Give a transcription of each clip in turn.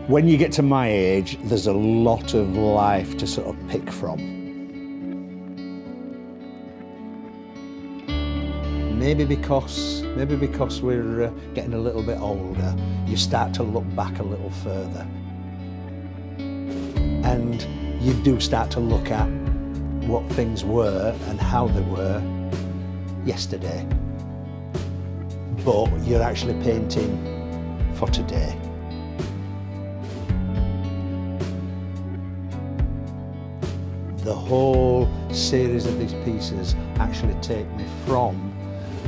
When you get to my age, there's a lot of life to sort of pick from. Maybe because we're getting a little bit older, you start to look back a little further. And you do start to look at what things were and how they were yesterday. But you're actually painting for today. The whole series of these pieces actually take me from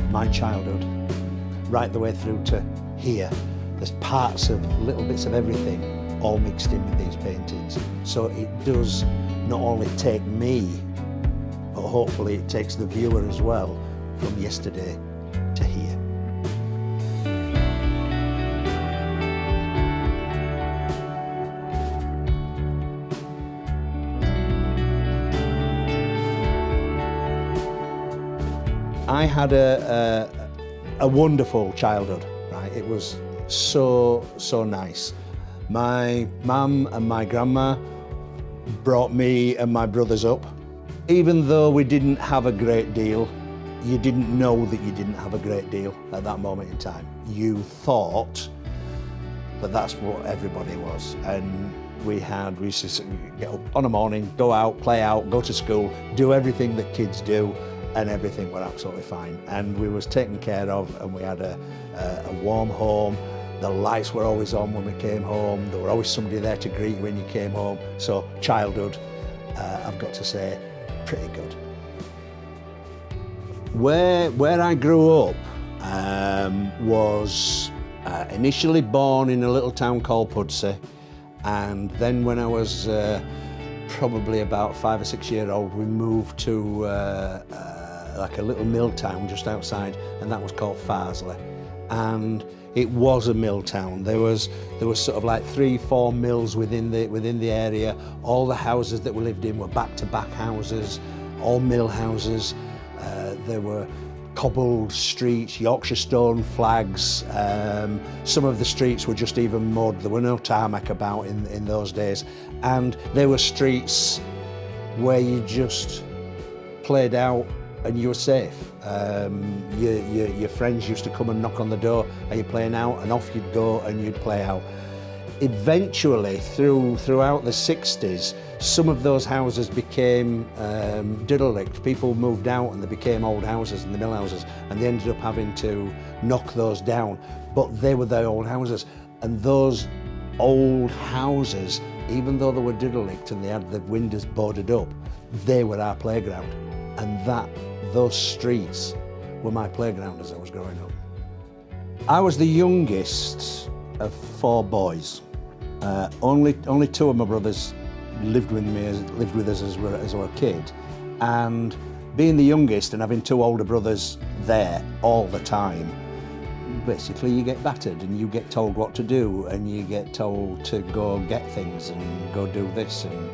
my childhood right the way through to here. There's parts of little bits of everything all mixed in with these paintings. So it does not only take me, but hopefully it takes the viewer as well from yesterday to here. I had a wonderful childhood, right? It was so nice. My mum and my grandma brought me and my brothers up. Even though we didn't have a great deal, you didn't know that you didn't have a great deal at that moment in time. You thought that that's what everybody was. And we used to get up on a morning, go out, play out, go to school, do everything that kids do, and everything were absolutely fine. And we was taken care of, and we had a warm home. The lights were always on when we came home. There were always somebody there to greet you when you came home. So childhood, I've got to say, pretty good. Where I grew up was initially born in a little town called Pudsey, and then when I was probably about 5 or 6 years old, we moved to like a little mill town just outside, and that was called Farsley. And it was a mill town. There was sort of like 3-4 mills within the area. All the houses that we lived in were back-to-back houses, all mill houses. There were cobbled streets, Yorkshire stone flags. Some of the streets were just even mud. There were no tarmac about in those days. And there were streets where you just played out and you were safe. Your friends used to come and knock on the door, are you playing out? And off you'd go and you'd play out. Eventually, throughout the 60s, some of those houses became derelict. People moved out and they became old houses and the mill houses, and they ended up having to knock those down. But they were their old houses, and those old houses, even though they were derelict and they had the windows boarded up, they were our playground. And those streets were my playground as I was growing up. I was the youngest of 4 boys. Only 2 of my brothers lived with us as we were a kid. And being the youngest and having 2 older brothers there all the time, basically you get battered and you get told what to do, and you get told to go get things and go do this, and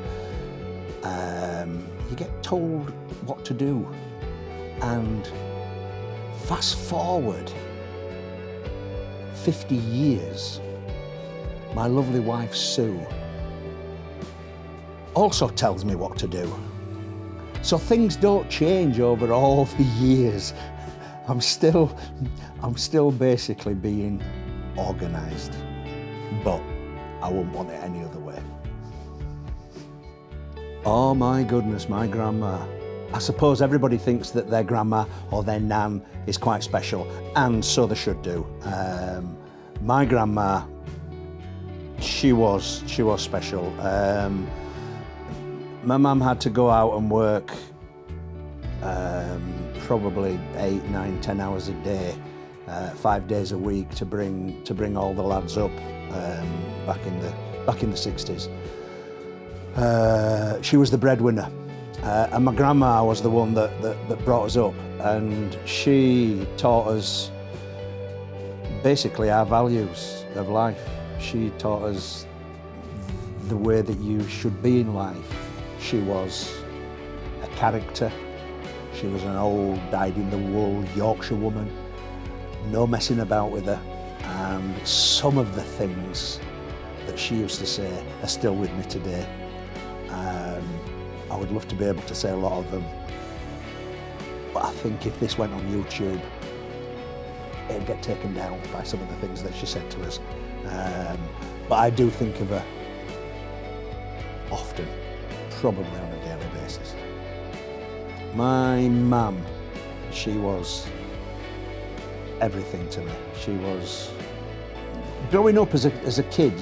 you get told what to do. And fast forward 50 years, my lovely wife Sue also tells me what to do. So things don't change over all the years. I'm still basically being organised, but I wouldn't want it any other way. Oh my goodness, my grandma. I suppose everybody thinks that their grandma or their nan is quite special, and so they should do. My grandma, she was special. My mum had to go out and work probably 8, 9, 10 hours a day, 5 days a week to bring all the lads up back in the 60s. She was the breadwinner. And my grandma was the one that brought us up, and she taught us basically our values of life. She taught us the way that you should be in life. She was a character. She was an old, dyed-in-the-wool Yorkshire woman. No messing about with her. And some of the things that she used to say are still with me today. I would love to be able to say a lot of them, but I think if this went on YouTube, it'd get taken down by some of the things that she said to us. But I do think of her often, probably on a daily basis. My mum, she was everything to me. She was, growing up as a kid,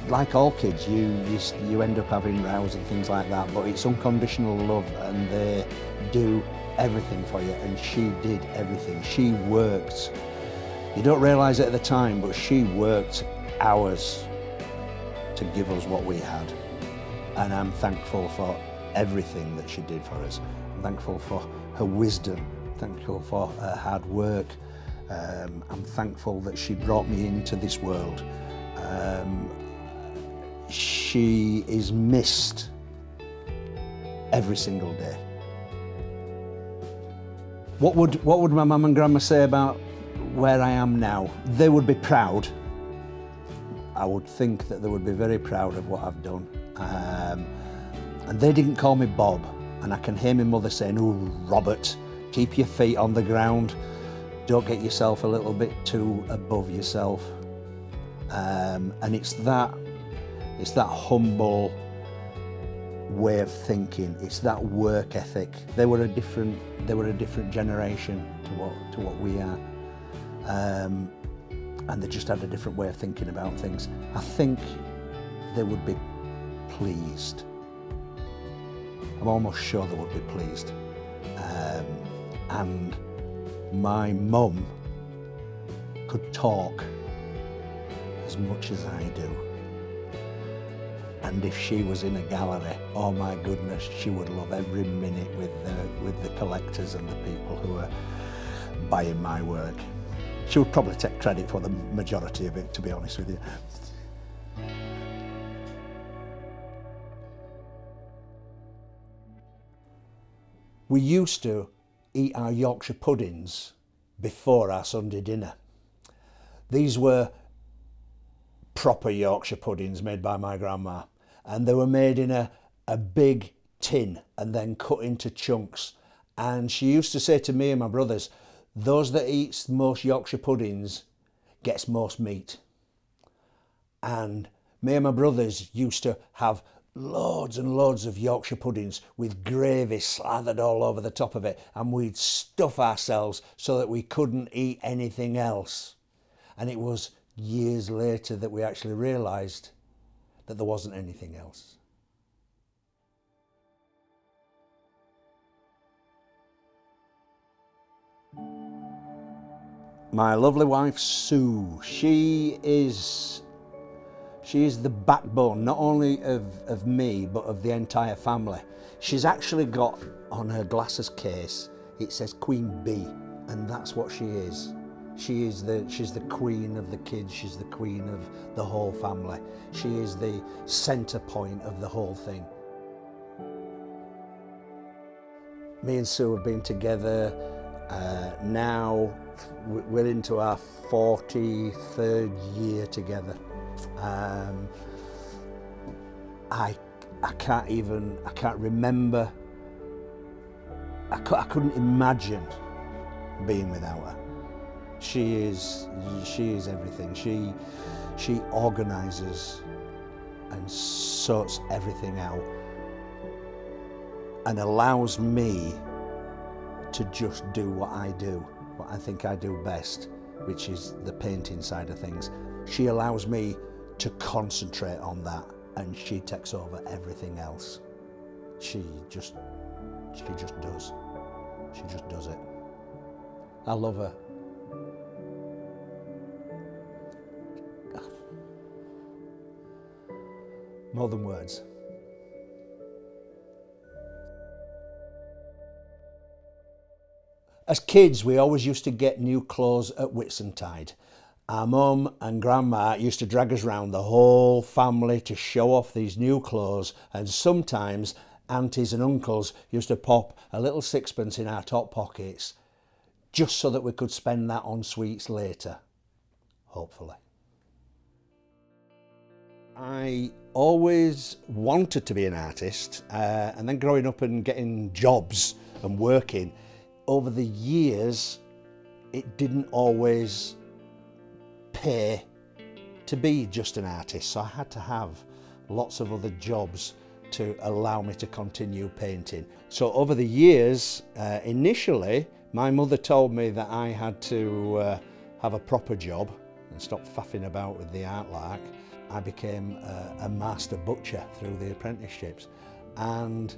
like all kids, you end up having rows and things like that, but it's unconditional love and they do everything for you, and she did everything. She worked, you don't realise it at the time, but she worked hours to give us what we had, and I'm thankful for everything that she did for us. I'm thankful for her wisdom, thankful for her hard work. I'm thankful that she brought me into this world. She is missed every single day. What would my mum and grandma say about where I am now? They would be proud. I would think that they would be very proud of what I've done. And they didn't call me Bob. And I can hear my mother saying, "Oh, Robert, keep your feet on the ground. Don't get yourself a little bit too above yourself." And it's that humble way of thinking. It's that work ethic. They were a different generation to what we are, and they just had a different way of thinking about things. I think they would be pleased. I'm almost sure they would be pleased. And my mum could talk as much as I do. And if she was in a gallery, oh my goodness, she would love every minute with the collectors and the people who are buying my work. She would probably take credit for the majority of it, to be honest with you. We used to eat our Yorkshire puddings before our Sunday dinner. These were proper Yorkshire puddings made by my grandma, and they were made in a big tin and then cut into chunks. And she used to say to me and my brothers, "Those that eats most Yorkshire puddings gets most meat." And me and my brothers used to have loads and loads of Yorkshire puddings with gravy slathered all over the top of it, and we'd stuff ourselves so that we couldn't eat anything else. And it was years later that we actually realised that there wasn't anything else. My lovely wife Sue, she is the backbone not only of me but of the entire family. She's actually got on her glasses case, it says Queen Bee, and that's what she is. She's the queen of the kids, she's the queen of the whole family. She is the centre point of the whole thing. Me and Sue have been together now, we're into our 43rd year together. I can't remember, I couldn't imagine being without her. She is everything. She organises and sorts everything out and allows me to just do what I do, what I think I do best, which is the painting side of things. She allows me to concentrate on that, and she takes over everything else. She just does. She just does it. I love her. More than words. As kids, we always used to get new clothes at Whitsuntide. Our mum and grandma used to drag us round the whole family to show off these new clothes, and sometimes aunties and uncles used to pop a little sixpence in our top pockets just so that we could spend that on sweets later, hopefully. I always wanted to be an artist, and then growing up and getting jobs and working, over the years it didn't always pay to be just an artist, so I had to have lots of other jobs to allow me to continue painting. So over the years, initially my mother told me that I had to have a proper job and stop faffing about with the art lark. I became a master butcher through the apprenticeships, and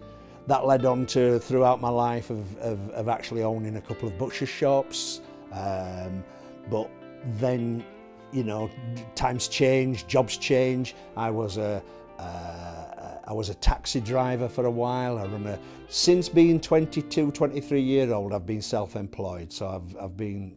that led on to, throughout my life, of actually owning a couple of butcher shops. But then, you know, times change, jobs change. I was a taxi driver for a while. Since being 22, 23-year-old, I've been self-employed. So I've been,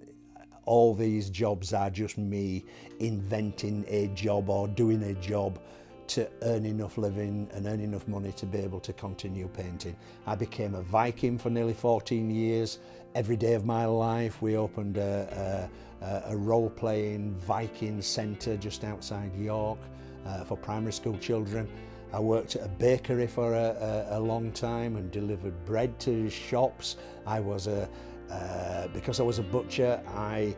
all these jobs are just me inventing a job or doing a job to earn enough living and earn enough money to be able to continue painting. I became a Viking for nearly 14 years. Every day of my life we opened a role-playing Viking centre just outside York for primary school children. I worked at a bakery for a long time and delivered bread to shops. Because I was a butcher, I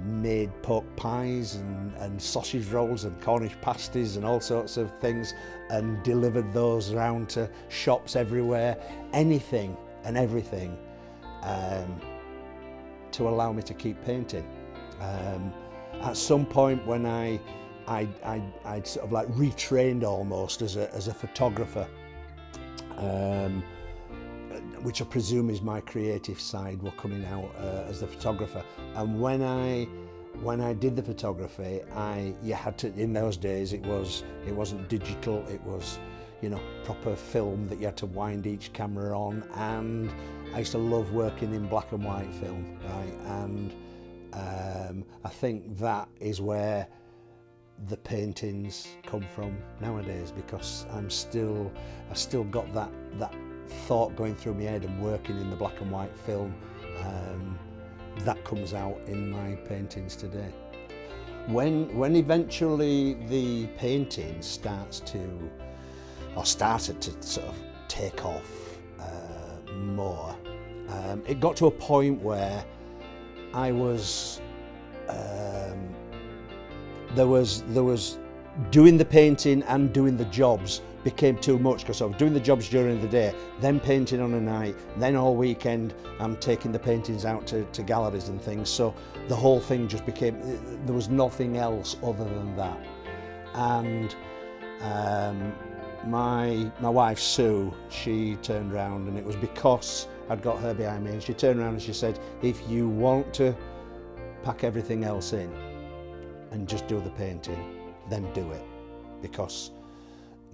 made pork pies and sausage rolls and Cornish pasties and all sorts of things, and delivered those around to shops everywhere. Anything and everything to allow me to keep painting. At some point when I'd sort of like retrained almost as a photographer, which I presume is my creative side were coming out as a photographer. And when I did the photography, you had to, in those days it wasn't digital, it was, you know, proper film that you had to wind each camera on, and I used to love working in black and white film, right? And I think that is where the paintings come from nowadays, because I've still got that thought going through my head and working in the black and white film. That comes out in my paintings today. When eventually the painting started to sort of take off more, it got to a point where I was there was doing the painting and doing the jobs became too much, because I was doing the jobs during the day, then painting on a night, then all weekend I'm taking the paintings out to galleries and things. So the whole thing just became, there was nothing else other than that. And my wife Sue, she turned around, and it was because I'd got her behind me, and she turned around and she said, if you want to pack everything else in and just do the painting, then do it, because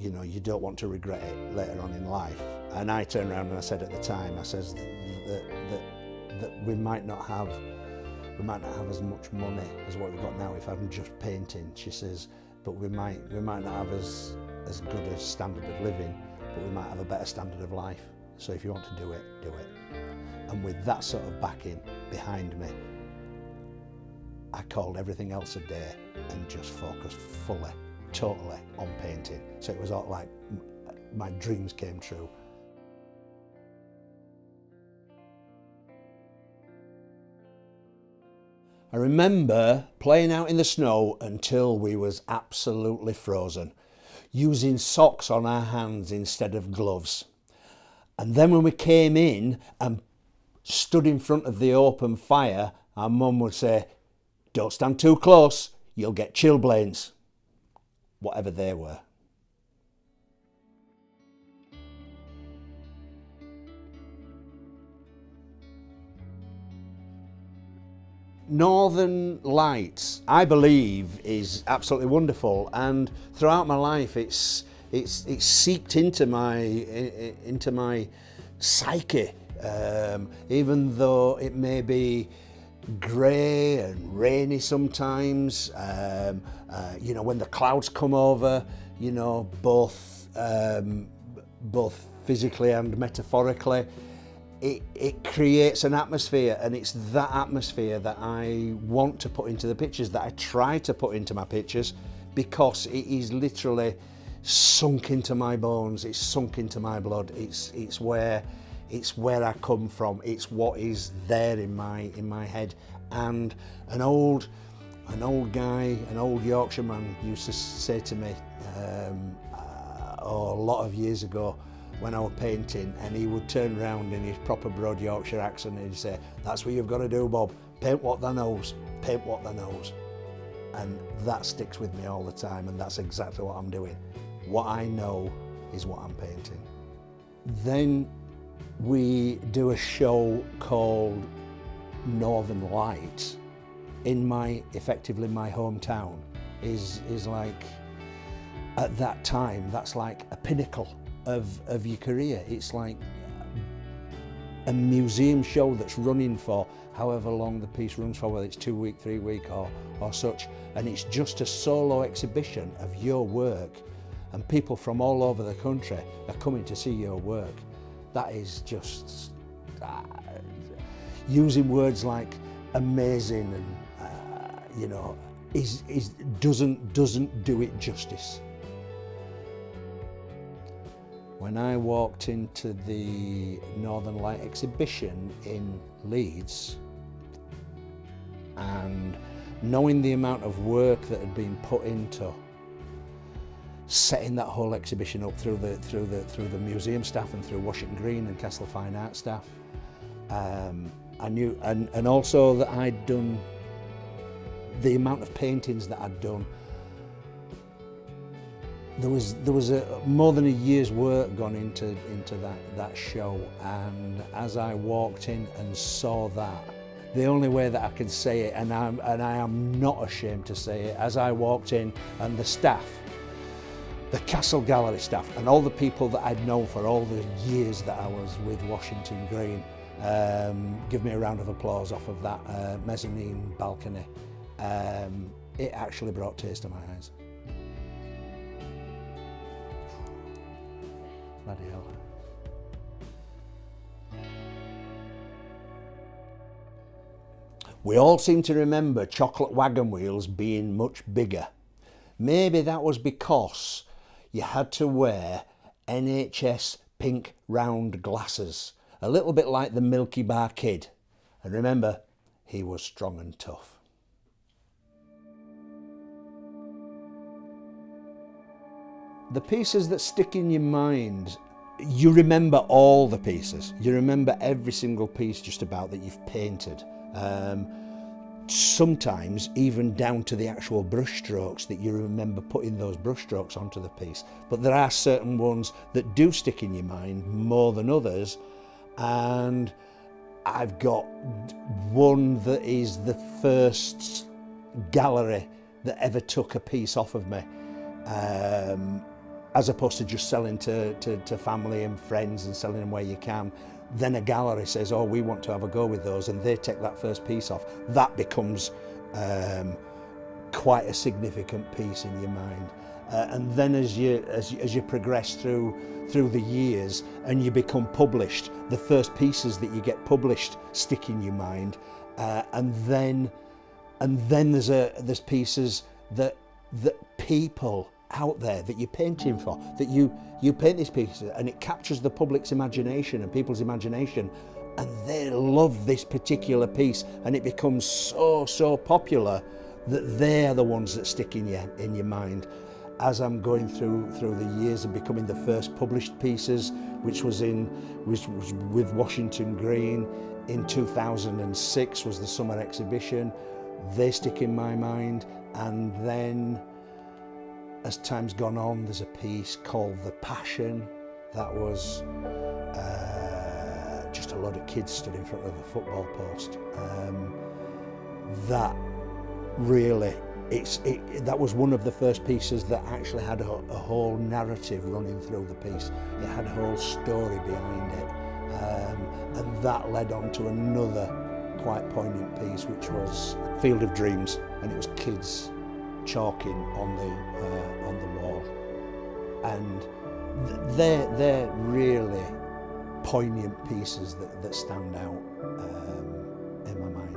you know, you don't want to regret it later on in life. And I turned around and I said at the time, I says that we might not have as much money as what we've got now if I'm just painting. She says, but we might not have as good a standard of living, but we might have a better standard of life. So if you want to do it, do it. And with that sort of backing behind me, I called everything else a day and just focused fully, totally on painting. So it was all like my dreams came true. I remember playing out in the snow until we was absolutely frozen, using socks on our hands instead of gloves. And then when we came in and stood in front of the open fire, our mum would say, "Don't stand too close, you'll get chilblains," whatever they were. Northern Lights, I believe, is absolutely wonderful, and throughout my life it's seeped into my psyche, even though it may be grey and rainy sometimes. You know, when the clouds come over, you know, both physically and metaphorically, it creates an atmosphere, and it's that atmosphere that I want to put into the pictures, that I try to put into my pictures, because it is literally sunk into my bones, it's sunk into my blood, it's where I come from, it's what is there in my head. And an old guy, an old Yorkshireman used to say to me a lot of years ago when I was painting, and he would turn around in his proper broad Yorkshire accent and he'd say, "That's what you've got to do, Bob, paint what thou knows, paint what thou knows." And that sticks with me all the time, and that's exactly what I'm doing. What I know is what I'm painting. Then we do a show called Northern Lights in effectively my hometown is like, at that time, that's like a pinnacle of your career. It's like a museum show that's running for however long the piece runs for, whether it's 2 week, 3 week or such, and it's just a solo exhibition of your work, and people from all over the country are coming to see your work. That is just using words like amazing and you know, doesn't do it justice. When I walked into the Northern Light exhibition in Leeds, and knowing the amount of work that had been put into setting that whole exhibition up through the museum staff and through Washington Green and Castle Fine Art staff, I knew, and also that I'd done the amount of paintings that I'd done. There was more than a year's work gone into that show, and as I walked in and saw that, the only way that I can say it, and I am not ashamed to say it, as I walked in and the staff, the Castle Gallery staff, and all the people that I'd known for all the years that I was with Washington Green, give me a round of applause off of that mezzanine balcony. It actually brought tears to my eyes. Bloody hell. We all seem to remember chocolate wagon wheels being much bigger. Maybe that was because you had to wear NHS pink round glasses, a little bit like the Milky Bar Kid. And remember, he was strong and tough. The pieces that stick in your mind, you remember all the pieces. You remember every single piece just about that you've painted. Sometimes even down to the actual brush strokes that you remember putting those brush strokes onto the piece. But there are certain ones that do stick in your mind more than others. And I've got one that is the first gallery that ever took a piece off of me. As opposed to just selling to family and friends and selling them where you can. Then a gallery says, oh, we want to have a go with those, and they take that first piece off. That becomes quite a significant piece in your mind. And then as you progress through the years and you become published, the first pieces that you get published stick in your mind. And then there's pieces that people out there that you're painting for, that you paint these pieces and it captures the public's imagination and people's imagination, and they love this particular piece, and it becomes so popular that they're the ones that stick in your mind. As I'm going through the years and becoming the first published pieces, which was with Washington Green in 2006 was the summer exhibition, they stick in my mind. And then as time's gone on, there's a piece called The Passion that was just a load of kids stood in front of a football post. That really, that was one of the first pieces that actually had a whole narrative running through the piece. It had a whole story behind it, and that led on to another quite poignant piece, which was Field of Dreams, and it was kids chalking on the wall, and they're really poignant pieces that stand out in my mind.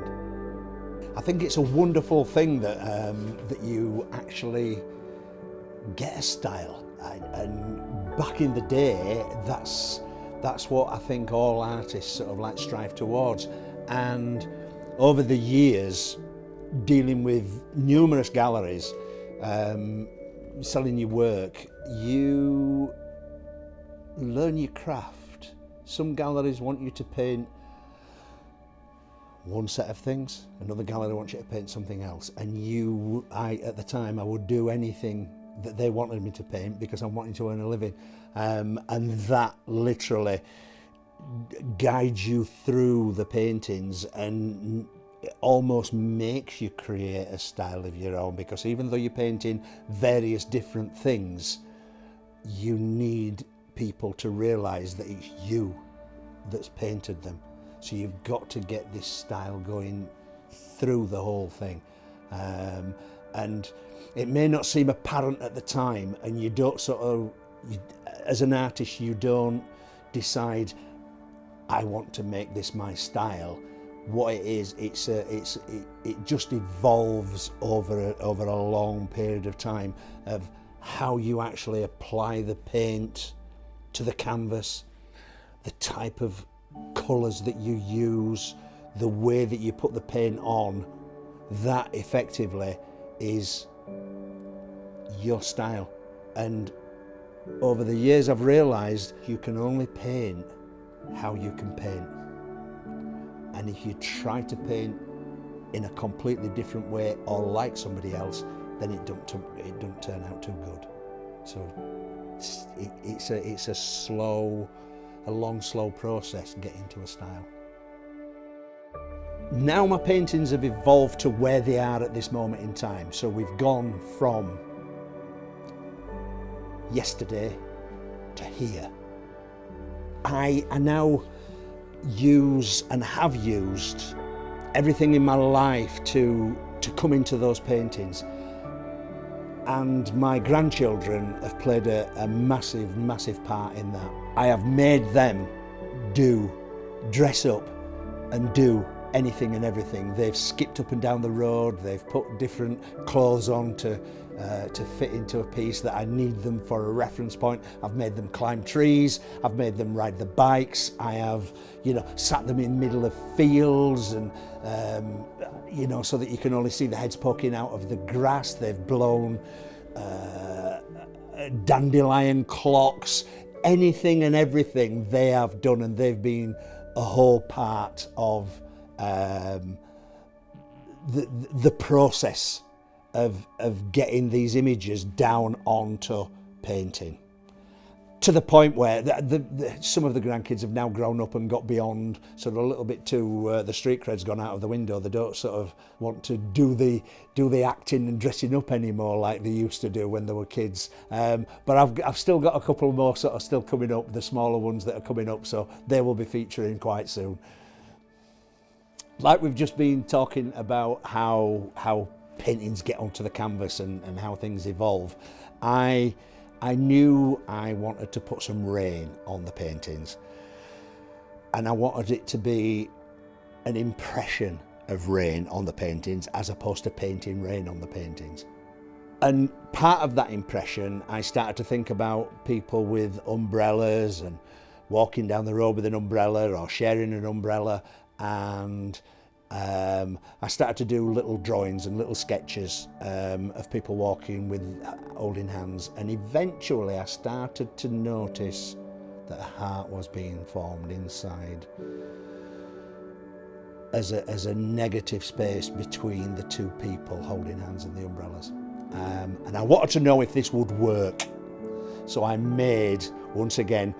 I think it's a wonderful thing that that you actually get a style. And back in the day, that's what I think all artists sort of like strive towards. And over the years, dealing with numerous galleries, selling your work, you learn your craft. Some galleries want you to paint one set of things, another gallery wants you to paint something else, and at the time I would do anything that they wanted me to paint because I'm wanting to earn a living, and that literally guides you through the paintings and it almost makes you create a style of your own, because even though you're painting various different things, you need people to realise that it's you that's painted them. So you've got to get this style going through the whole thing. And it may not seem apparent at the time, and you don't as an artist, you don't decide, I want to make this my style. What it is, it just evolves over a long period of time of how you actually apply the paint to the canvas, the type of colours that you use, the way that you put the paint on. That effectively is your style. And over the years I've realised you can only paint how you can paint. And if you try to paint in a completely different way or like somebody else, then it don't turn out too good. So it's a long, slow process getting to a style. Now my paintings have evolved to where they are at this moment in time. So we've gone from yesterday to here. I now use and have used everything in my life to come into those paintings, and my grandchildren have played a massive part in that. I have made them dress up and do anything and everything. They've skipped up and down the road, they've put different clothes on to fit into a piece that I need them for a reference point. I've made them climb trees, I've made them ride the bikes, I have, sat them in the middle of fields and, so that you can only see the heads poking out of the grass. They've blown dandelion clocks, anything and everything they have done, and they've been a whole part of the process of getting these images down onto painting, to the point where some of the grandkids have now grown up and got beyond sort of a little bit too, the street cred's gone out of the window. They don't sort of want to do the acting and dressing up anymore like they used to do when they were kids. But I've still got a couple more sort of still coming up, the smaller ones that are coming up, so they will be featuring quite soon. Like we've just been talking about how paintings get onto the canvas and how things evolve, I knew I wanted to put some rain on the paintings, and I wanted it to be an impression of rain on the paintings as opposed to painting rain on the paintings. And part of that impression, I started to think about people with umbrellas and walking down the road with an umbrella or sharing an umbrella, and I started to do little drawings and little sketches of people walking with holding hands, and eventually I started to notice that a heart was being formed inside as a negative space between the two people holding hands and the umbrellas. And I wanted to know if this would work. So I made, once again,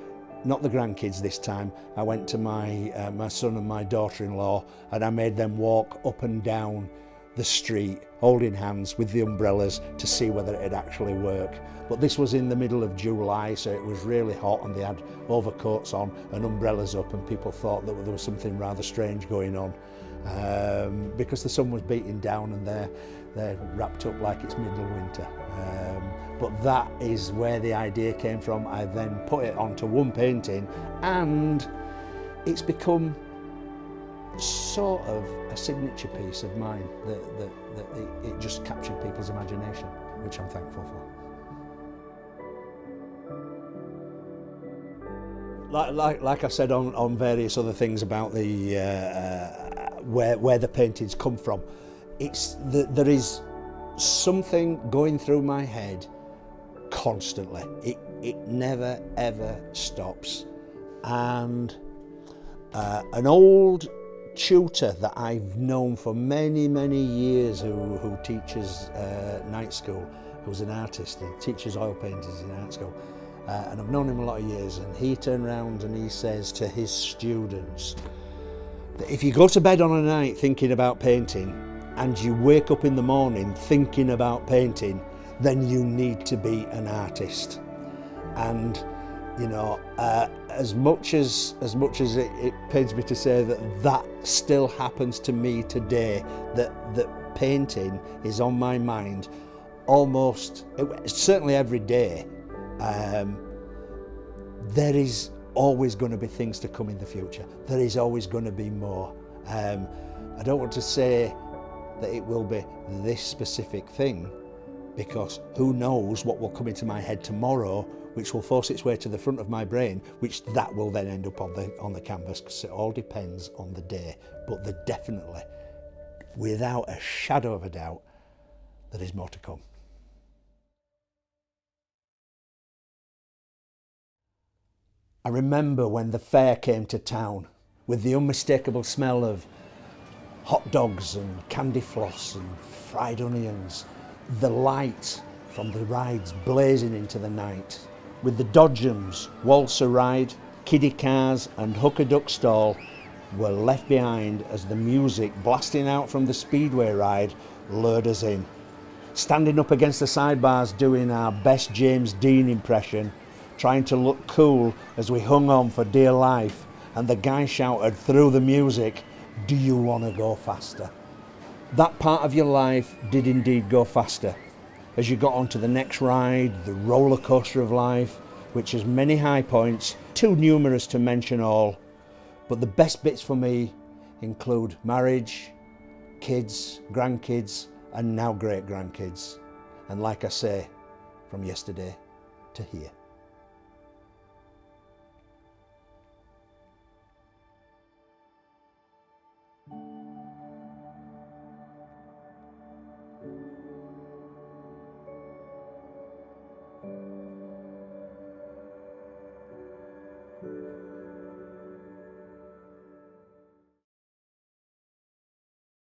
not the grandkids this time, I went to my son and my daughter-in-law, and I made them walk up and down the street holding hands with the umbrellas to see whether it'd actually work. But this was in the middle of July, so it was really hot, and they had overcoats on and umbrellas up, and people thought that there was something rather strange going on because the sun was beating down and they're wrapped up like it's middle of winter. But that is where the idea came from. I then put it onto one painting, and it's become sort of a signature piece of mine that it just captured people's imagination, which I'm thankful for. Like I said on various other things about the where the paintings come from, there is something going through my head constantly. It never ever stops. And an old tutor that I've known for many years, who teaches night school, who's an artist, he teaches oil paintings in art school, and I've known him a lot of years, and he turned around and he says to his students that if you go to bed on a night thinking about painting and you wake up in the morning thinking about painting, then you need to be an artist. And you know, as much as it pains me to say that still happens to me today, that painting is on my mind almost, certainly every day. There is always going to be things to come in the future. There is always going to be more. I don't want to say that it will be this specific thing, because who knows what will come into my head tomorrow, which will force its way to the front of my brain, which that will then end up on the canvas, because it all depends on the day. But there definitely, without a shadow of a doubt, there is more to come. I remember when the fair came to town, with the unmistakable smell of hot dogs and candy floss and fried onions, the light from the rides blazing into the night, with the dodgems, waltzer ride, kiddie cars and hooker duck stall were left behind as the music blasting out from the speedway ride lured us in. Standing up against the sidebars doing our best James Dean impression, trying to look cool as we hung on for dear life, and the guy shouted through the music, "Do you want to go faster?" That part of your life did indeed go faster as you got onto the next ride, the roller coaster of life, which has many high points, too numerous to mention all. But the best bits for me include marriage, kids, grandkids, and now great grandkids. And like I say, from yesterday to here.